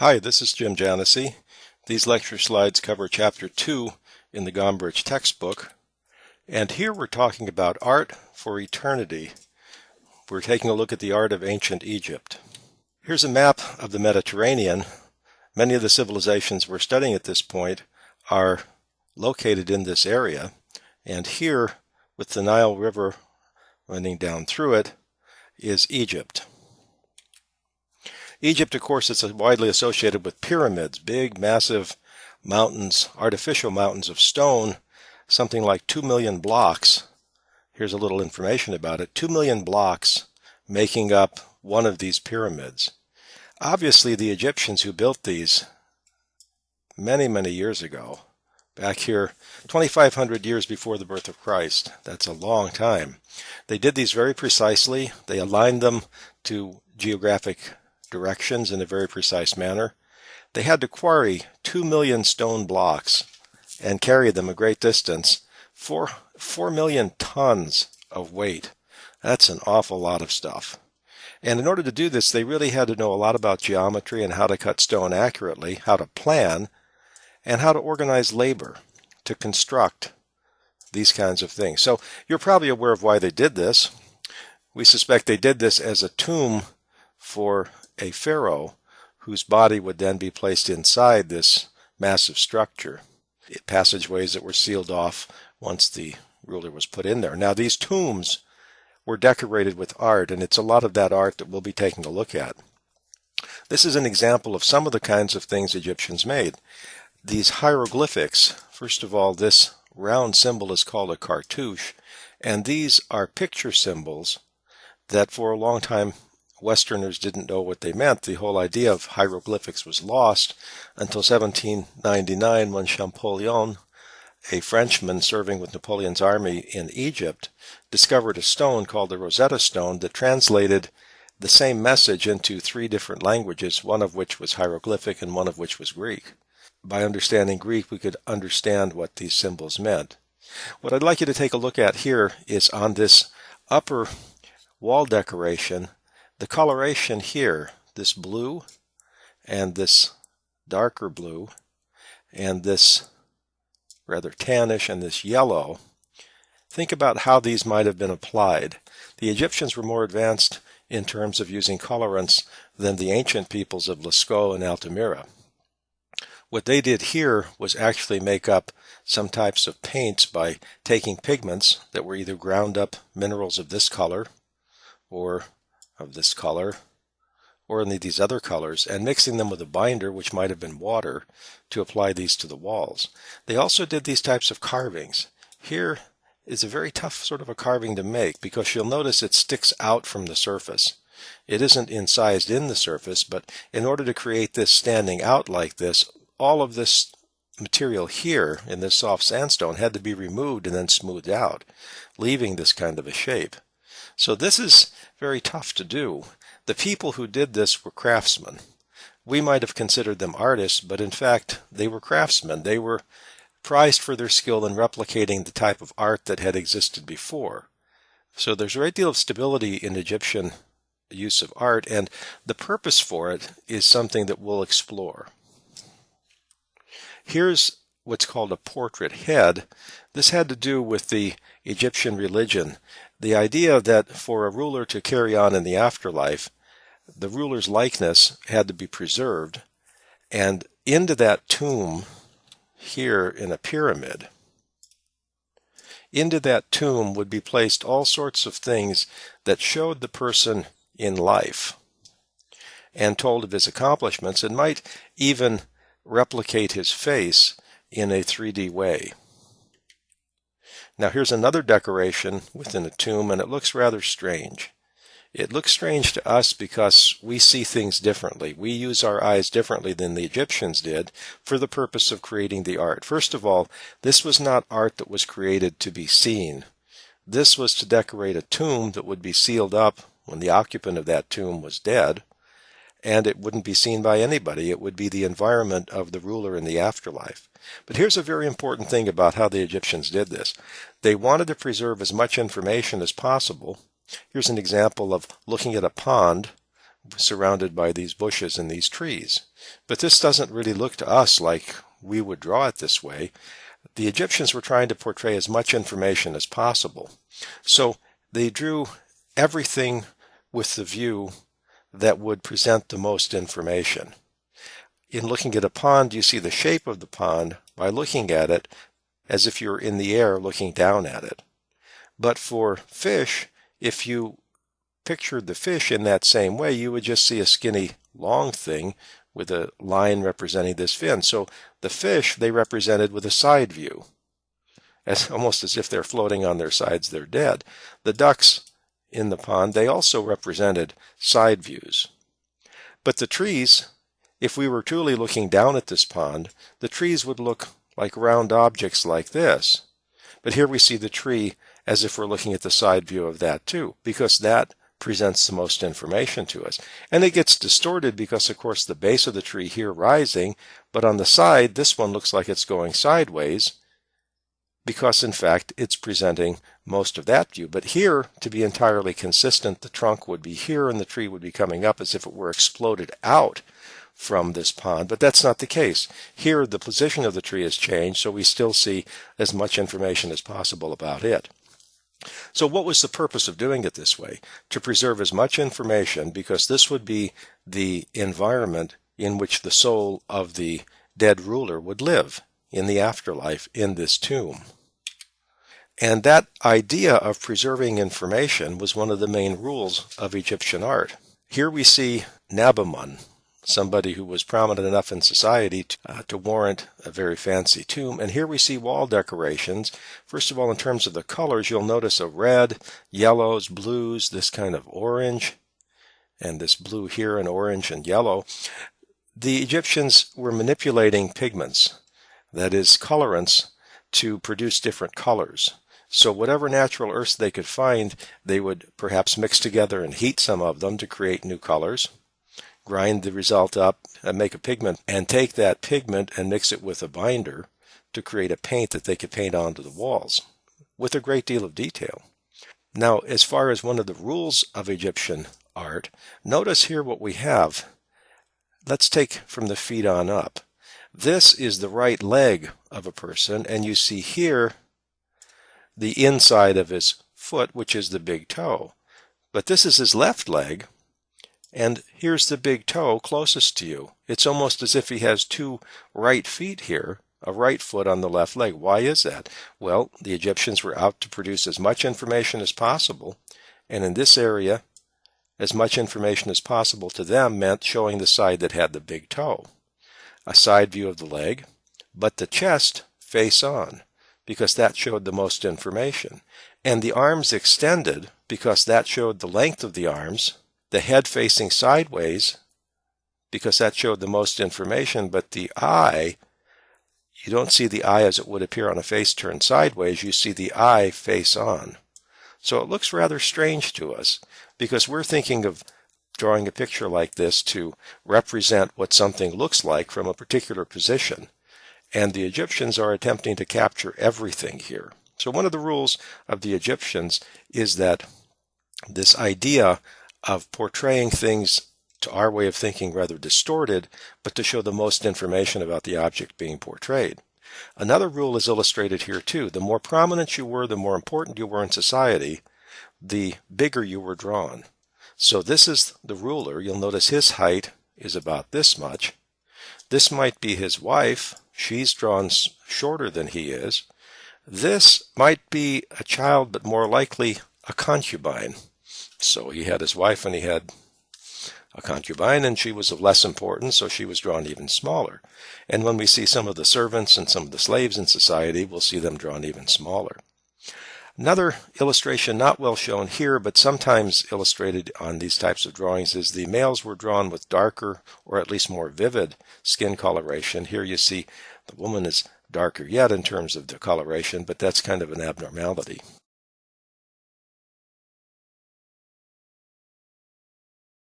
Hi, this is Jim Janossy. These lecture slides cover Chapter 2 in the Gombrich textbook, and here we're talking about art for eternity. We're taking a look at the art of ancient Egypt. Here's a map of the Mediterranean. Many of the civilizations we're studying at this point are located in this area, and here, with the Nile River running down through it, is Egypt. Egypt, of course, is widely associated with pyramids, big, massive mountains, artificial mountains of stone, something like 2 million blocks. Here's a little information about it. 2 million blocks making up one of these pyramids. Obviously, the Egyptians who built these many, many years ago, back here 2,500 years before the birth of Christ, that's a long time, they did these very precisely. They aligned them to geographic directions in a very precise manner. They had to quarry 2 million stone blocks and carry them a great distance, 4 million tons of weight. That's an awful lot of stuff. And in order to do this, they really had to know a lot about geometry and how to cut stone accurately, how to plan, and how to organize labor to construct these kinds of things. So you're probably aware of why they did this. We suspect they did this as a tomb for a pharaoh whose body would then be placed inside this massive structure. Passageways that were sealed off once the ruler was put in there. Now these tombs were decorated with art, and it's a lot of that art that we'll be taking a look at. This is an example of some of the kinds of things Egyptians made. These hieroglyphics, first of all, this round symbol is called a cartouche, and these are picture symbols that for a long time Westerners didn't know what they meant. The whole idea of hieroglyphics was lost until 1799 when Champollion, a Frenchman serving with Napoleon's army in Egypt, discovered a stone called the Rosetta Stone that translated the same message into 3 different languages, one of which was hieroglyphic and one of which was Greek. By understanding Greek, we could understand what these symbols meant. What I'd like you to take a look at here is on this upper wall decoration, the coloration here, this blue and this darker blue and this rather tannish and this yellow, think about how these might have been applied. The Egyptians were more advanced in terms of using colorants than the ancient peoples of Lascaux and Altamira. What they did here was actually make up some types of paints by taking pigments that were either ground up minerals of this color or of this color, or in these other colors, and mixing them with a binder, which might have been water, to apply these to the walls. They also did these types of carvings. Here is a very tough sort of a carving to make, because you'll notice it sticks out from the surface. It isn't incised in the surface, but in order to create this standing out like this, all of this material here in this soft sandstone had to be removed and then smoothed out, leaving this kind of a shape. So this is very tough to do. The people who did this were craftsmen. We might have considered them artists, but in fact they were craftsmen. They were prized for their skill in replicating the type of art that had existed before. So there's a great deal of stability in Egyptian use of art, and the purpose for it is something that we'll explore. Here's what's called a portrait head. This had to do with the Egyptian religion. The idea that for a ruler to carry on in the afterlife, the ruler's likeness had to be preserved, and into that tomb here in a pyramid, into that tomb would be placed all sorts of things that showed the person in life and told of his accomplishments and might even replicate his face in a 3D way. Now here's another decoration within a tomb, and it looks rather strange. It looks strange to us because we see things differently. We use our eyes differently than the Egyptians did for the purpose of creating the art. First of all, this was not art that was created to be seen. This was to decorate a tomb that would be sealed up when the occupant of that tomb was dead, and it wouldn't be seen by anybody. It would be the environment of the ruler in the afterlife. But here's a very important thing about how the Egyptians did this. They wanted to preserve as much information as possible. Here's an example of looking at a pond surrounded by these bushes and these trees. But this doesn't really look to us like we would draw it this way. The Egyptians were trying to portray as much information as possible. So they drew everything with the view that would present the most information. In looking at a pond, you see the shape of the pond by looking at it as if you're in the air looking down at it. But for fish, if you pictured the fish in that same way, you would just see a skinny, long thing with a line representing this fin. So the fish they represented with a side view, almost as if they're floating on their sides, they're dead. The ducks in the pond, they also represented side views. But the trees, if we were truly looking down at this pond, the trees would look like round objects like this. But here we see the tree as if we're looking at the side view of that too, because that presents the most information to us. And it gets distorted because, of course, the base of the tree here rising, but on the side, this one looks like it's going sideways because, in fact, it's presenting most of that view. But here, to be entirely consistent, the trunk would be here and the tree would be coming up as if it were exploded out from this pond, but that's not the case. Here, the position of the tree has changed, so we still see as much information as possible about it. So what was the purpose of doing it this way? To preserve as much information, because this would be the environment in which the soul of the dead ruler would live in the afterlife in this tomb. And that idea of preserving information was one of the main rules of Egyptian art. Here we see Nabamun, somebody who was prominent enough in society to warrant a very fancy tomb. And here we see wall decorations. First of all, in terms of the colors, you'll notice a red, yellows, blues, this kind of orange, and this blue here, and orange and yellow. The Egyptians were manipulating pigments, that is, colorants, to produce different colors. So whatever natural earths they could find, they would perhaps mix together and heat some of them to create new colors, grind the result up and make a pigment, and take that pigment and mix it with a binder to create a paint that they could paint onto the walls with a great deal of detail. Now, as far as one of the rules of Egyptian art, notice here what we have. Let's take from the feet on up. This is the right leg of a person, and you see here the inside of his foot, which is the big toe. But this is his left leg, and here's the big toe closest to you. It's almost as if he has two right feet here, a right foot on the left leg. Why is that? Well, the Egyptians were out to produce as much information as possible, and in this area, as much information as possible to them meant showing the side that had the big toe. A side view of the leg, but the chest face on, because that showed the most information. And the arms extended, because that showed the length of the arms. The head facing sideways, because that showed the most information, but the eye, you don't see the eye as it would appear on a face turned sideways, you see the eye face on. So it looks rather strange to us, because we're thinking of drawing a picture like this to represent what something looks like from a particular position. And the Egyptians are attempting to capture everything here. So one of the rules of the Egyptians is that this idea of portraying things to our way of thinking rather distorted, but to show the most information about the object being portrayed. Another rule is illustrated here too. The more prominent you were, the more important you were in society, the bigger you were drawn. So this is the ruler. You'll notice his height is about this much. This might be his wife. She's drawn shorter than he is. This might be a child, but more likely a concubine. So he had his wife and he had a concubine, and she was of less importance, so she was drawn even smaller. And when we see some of the servants and some of the slaves in society, we'll see them drawn even smaller. Another illustration not well shown here, but sometimes illustrated on these types of drawings, is the males were drawn with darker, or at least more vivid, skin coloration. Here you see the woman is darker yet in terms of the coloration, but that's kind of an abnormality.